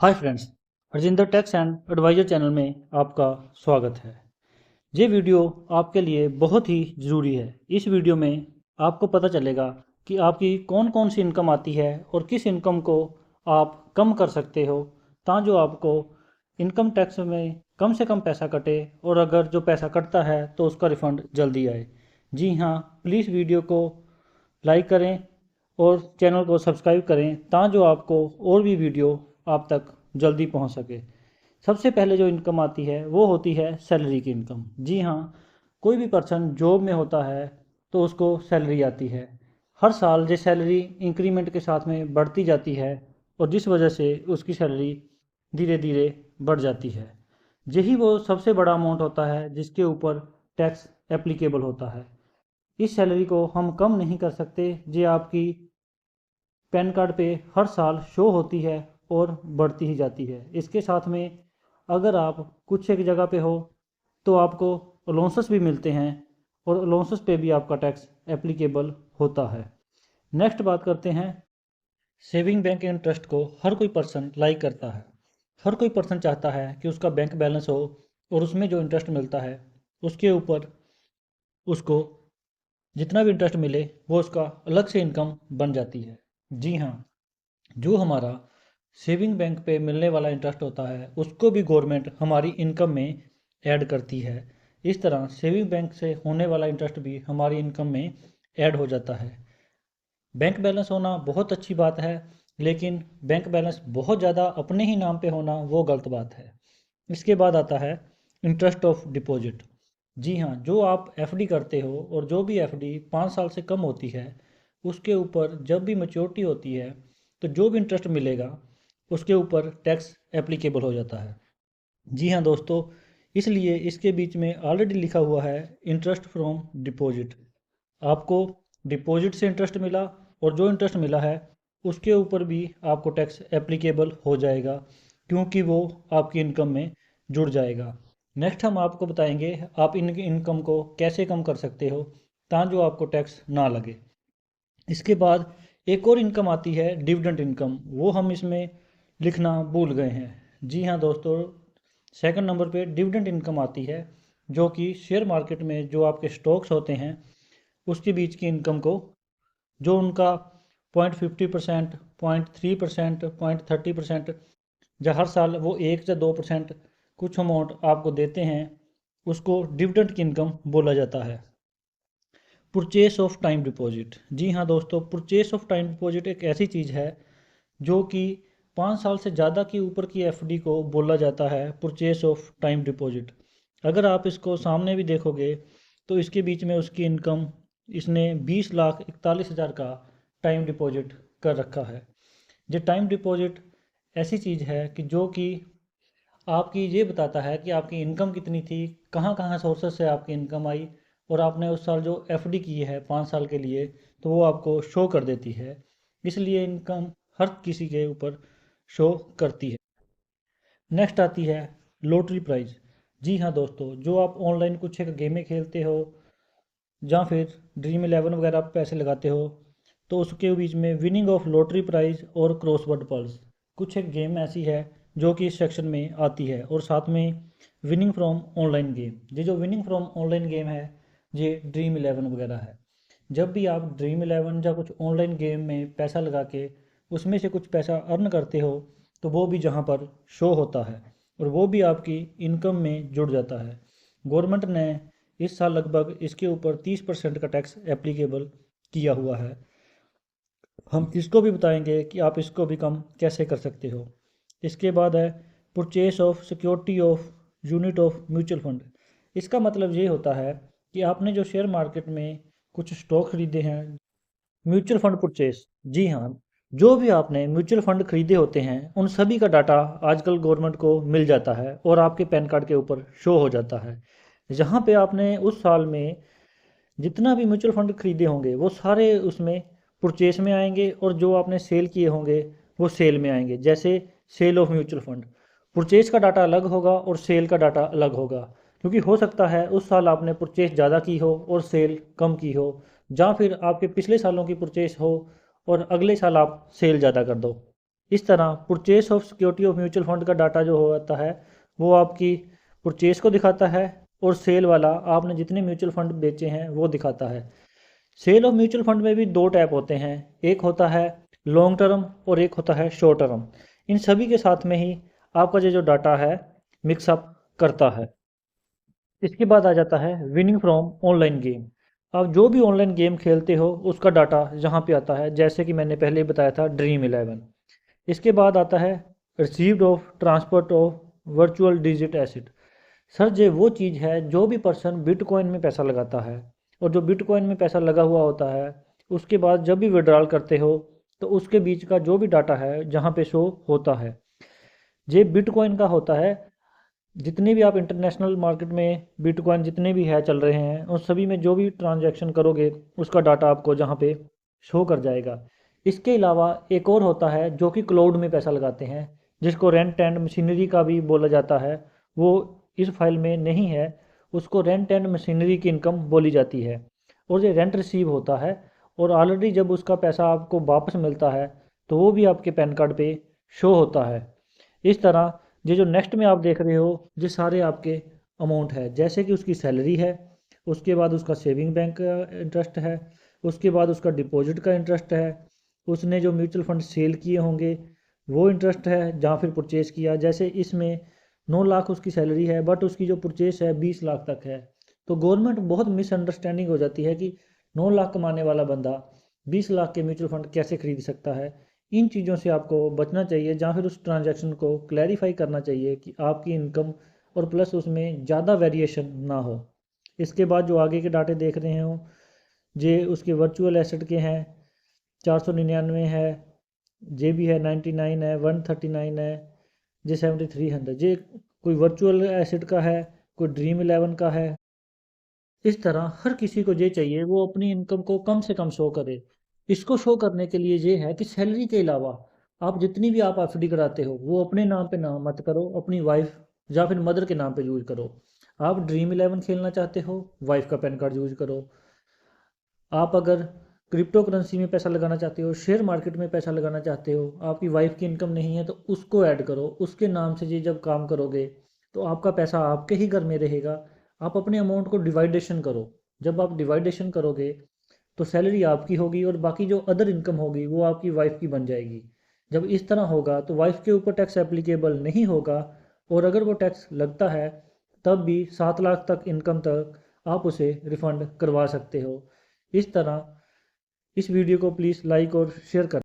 Hi friends, Harjinder tax and advisor channel में आपका स्वागत है। ये वीडियो आपके लिए बहुत ही ज़रूरी है। इस वीडियो में आपको पता चलेगा कि आपकी कौन कौन सी इनकम आती है और किस इनकम को आप कम कर सकते हो, ताकि आपको इनकम टैक्स में कम से कम पैसा कटे और अगर जो पैसा कटता है तो उसका रिफ़ंड जल्दी आए। जी हाँ, प्लीज़ वीडियो को लाइक करें और चैनल को सब्सक्राइब करें ताकि जो आपको और भी वीडियो आप तक जल्दी पहुंच सके। सबसे पहले जो इनकम आती है वो होती है सैलरी की इनकम। जी हाँ, कोई भी पर्सन जॉब में होता है तो उसको सैलरी आती है। हर साल ये सैलरी इंक्रीमेंट के साथ में बढ़ती जाती है और जिस वजह से उसकी सैलरी धीरे धीरे बढ़ जाती है। यही वो सबसे बड़ा अमाउंट होता है जिसके ऊपर टैक्स एप्लीकेबल होता है। इस सैलरी को हम कम नहीं कर सकते। ये आपकी पैन कार्ड पे हर साल शो होती है और बढ़ती ही जाती है। इसके साथ में अगर आप कुछ एक जगह पे हो तो आपको अलाउंसेस भी मिलते हैं और अलाउंसेस पे भी आपका टैक्स एप्लीकेबल होता है। नेक्स्ट बात करते हैं, सेविंग बैंक इंटरेस्ट को हर कोई पर्सन लाइक करता है। हर कोई पर्सन चाहता है कि उसका बैंक बैलेंस हो और उसमें जो इंटरेस्ट मिलता है उसके ऊपर उसको जितना भी इंटरेस्ट मिले वो उसका अलग से इनकम बन जाती है। जी हाँ, जो हमारा सेविंग बैंक पे मिलने वाला इंटरेस्ट होता है उसको भी गवर्नमेंट हमारी इनकम में ऐड करती है। इस तरह सेविंग बैंक से होने वाला इंटरेस्ट भी हमारी इनकम में ऐड हो जाता है। बैंक बैलेंस होना बहुत अच्छी बात है, लेकिन बैंक बैलेंस बहुत ज़्यादा अपने ही नाम पे होना वो गलत बात है। इसके बाद आता है इंटरेस्ट ऑफ डिपॉजिट। जी हाँ, जो आप एफडी करते हो और जो भी एफडी 5 साल से कम होती है उसके ऊपर जब भी मैच्योरिटी होती है तो जो भी इंटरेस्ट मिलेगा उसके ऊपर टैक्स एप्लीकेबल हो जाता है। जी हाँ दोस्तों, इसलिए इसके बीच में ऑलरेडी लिखा हुआ है इंटरेस्ट फ्रॉम डिपॉजिट। आपको डिपॉजिट से इंटरेस्ट मिला और जो इंटरेस्ट मिला है उसके ऊपर भी आपको टैक्स एप्लीकेबल हो जाएगा, क्योंकि वो आपकी इनकम में जुड़ जाएगा। नेक्स्ट हम आपको बताएंगे आप इनकी इनकम को कैसे कम कर सकते हो ताकि जो आपको टैक्स ना लगे। इसके बाद एक और इनकम आती है डिविडेंड इनकम, वो हम इसमें लिखना भूल गए हैं। जी हाँ दोस्तों, सेकंड नंबर पे डिविडेंड इनकम आती है, जो कि शेयर मार्केट में जो आपके स्टॉक्स होते हैं उसके बीच की इनकम को, जो उनका 0.50%, 0.3%, 0.30% या हर साल वो 1 या 2% कुछ अमाउंट आपको देते हैं, उसको डिविडेंड की इनकम बोला जाता है। Purchase of time deposit. जी हाँ दोस्तों, परचेस ऑफ टाइम डिपॉजिट एक ऐसी चीज़ है जो कि 5 साल से ज़्यादा की ऊपर की एफडी को बोला जाता है परचेस ऑफ टाइम डिपॉजिट। अगर आप इसको सामने भी देखोगे तो इसके बीच में उसकी इनकम, इसने 20,41,000 का टाइम डिपॉजिट कर रखा है। ये टाइम डिपॉजिट ऐसी चीज़ है कि जो कि आपकी ये बताता है कि आपकी इनकम कितनी थी, कहाँ कहाँ सोर्सेस से आपकी इनकम आई, और आपने उस साल जो एफडी की है 5 साल के लिए तो वो आपको शो कर देती है। इसलिए इनकम हर किसी के ऊपर शो करती है। नेक्स्ट आती है लॉटरी प्राइज। जी हाँ दोस्तों, जो आप ऑनलाइन कुछ एक गेमें खेलते हो या फिर ड्रीम इलेवन वगैरह आप पैसे लगाते हो तो उसके बीच में विनिंग ऑफ लॉटरी प्राइज और क्रॉसवर्ड पल्स कुछ एक गेम ऐसी है जो कि इस सेक्शन में आती है, और साथ में विनिंग फ्रॉम ऑनलाइन गेम। ये जो विनिंग फ्रॉम ऑनलाइन गेम है ये ड्रीम इलेवन वगैरह है। जब भी आप ड्रीम इलेवन या कुछ ऑनलाइन गेम में पैसा लगा के उसमें से कुछ पैसा अर्न करते हो तो वो भी जहाँ पर शो होता है और वो भी आपकी इनकम में जुड़ जाता है। गवर्नमेंट ने इस साल लगभग इसके ऊपर 30% का टैक्स एप्लीकेबल किया हुआ है। हम इसको भी बताएंगे कि आप इसको भी कम कैसे कर सकते हो। इसके बाद है purchase of security of unit of mutual fund. इसका मतलब ये होता है कि आपने जो शेयर मार्केट में कुछ स्टॉक खरीदे हैं, म्यूचुअल फंड परचेस। जी हाँ, जो भी आपने म्यूचुअल फंड खरीदे होते हैं उन सभी का डाटा आजकल गवर्नमेंट को मिल जाता है और आपके पैन कार्ड के ऊपर शो हो जाता है। जहाँ पे आपने उस साल में जितना भी म्यूचुअल फंड खरीदे होंगे वो सारे उसमें परचेस में आएंगे, और जो आपने सेल किए होंगे वो सेल में आएंगे। जैसे sale of mutual fund, purchase का डाटा अलग होगा और सेल का डाटा अलग होगा, क्योंकि हो सकता है उस साल आपने परचेस ज़्यादा की हो और सेल कम की हो, या फिर आपके पिछले सालों की परचेस हो और अगले साल आप सेल ज़्यादा कर दो। इस तरह purchase of security of mutual fund का डाटा जो होता है वो आपकी परचेस को दिखाता है, और सेल वाला आपने जितने म्यूचुअल फंड बेचे हैं वो दिखाता है। सेल ऑफ म्यूचुअल फंड में भी दो टाइप होते हैं, एक होता है लॉन्ग टर्म और एक होता है शॉर्ट टर्म। इन सभी के साथ में ही आपका जो डाटा है मिक्सअप करता है। इसके बाद आ जाता है विनिंग फ्रॉम ऑनलाइन गेम। आप जो भी ऑनलाइन गेम खेलते हो उसका डाटा यहाँ पे आता है, जैसे कि मैंने पहले ही बताया था ड्रीम 11। इसके बाद आता है received of transport of virtual digit acid. Sir ये वो चीज़ है जो भी पर्सन बिटकॉइन में पैसा लगाता है, और जो बिटकॉइन में पैसा लगा हुआ होता है उसके बाद जब भी विड्रॉल करते हो तो उसके बीच का जो भी डाटा है जहाँ पे शो होता है ये बिटकॉइन का होता है। जितने भी आप इंटरनेशनल मार्केट में बिटकॉइन जितने भी है चल रहे हैं उन सभी में जो भी ट्रांजैक्शन करोगे उसका डाटा आपको जहाँ पे शो कर जाएगा। इसके अलावा एक और होता है जो कि क्लाउड में पैसा लगाते हैं, जिसको रेंट एंड मशीनरी का भी बोला जाता है। वो इस फाइल में नहीं है, उसको रेंट एंड मशीनरी की इनकम बोली जाती है। और ये रेंट रिसीव होता है, और ऑलरेडी जब उसका पैसा आपको वापस मिलता है तो वो भी आपके पैन कार्ड पे शो होता है। इस तरह ये जो नेक्स्ट में आप देख रहे हो ये सारे आपके अमाउंट है, जैसे कि उसकी सैलरी है, उसके बाद उसका सेविंग बैंक का इंटरेस्ट है, उसके बाद उसका डिपॉजिट का इंटरेस्ट है, उसने जो म्यूचुअल फंड सेल किए होंगे वो इंटरेस्ट है, जहाँ फिर परचेस किया। जैसे इसमें 9 लाख उसकी सैलरी है बट उसकी जो परचेस है 20 लाख तक है। तो गवर्नमेंट बहुत मिसअंडरस्टैंडिंग हो जाती है कि 9 लाख कमाने वाला बंदा 20 लाख के म्यूचुअल फंड कैसे खरीद सकता है। इन चीज़ों से आपको बचना चाहिए, जहाँ फिर उस ट्रांजैक्शन को क्लैरिफाई करना चाहिए कि आपकी इनकम और प्लस उसमें ज़्यादा वेरिएशन ना हो। इसके बाद जो आगे के डाटे देख रहे हो जे उसके वर्चुअल एसेट के हैं 499 है, जे भी है 99 है, 139 है, जे 7300 जे कोई वर्चुअल एसेट का है, कोई ड्रीम 11 का है। इस तरह हर किसी को ये चाहिए वो अपनी इनकम को कम से कम शो करे। इसको शो करने के लिए ये है कि सैलरी के अलावा आप जितनी भी आप एफडी कराते हो वो अपने नाम पे ना मत करो, अपनी वाइफ या फिर मदर के नाम पे यूज करो। आप ड्रीम 11 खेलना चाहते हो वाइफ का पैन कार्ड यूज करो। आप अगर क्रिप्टो करेंसी में पैसा लगाना चाहते हो, शेयर मार्केट में पैसा लगाना चाहते हो, आपकी वाइफ की इनकम नहीं है तो उसको ऐड करो, उसके नाम से ये जब काम करोगे तो आपका पैसा आपके ही घर में रहेगा। आप अपने अमाउंट को डिवाइडेशन करो। जब आप डिवाइडेशन करोगे तो सैलरी आपकी होगी और बाकी जो अदर इनकम होगी वो आपकी वाइफ की बन जाएगी। जब इस तरह होगा तो वाइफ के ऊपर टैक्स एप्लीकेबल नहीं होगा, और अगर वो टैक्स लगता है तब भी 7 लाख तक इनकम तक आप उसे रिफ़ंड करवा सकते हो। इस तरह इस वीडियो को प्लीज़ लाइक और शेयर कर।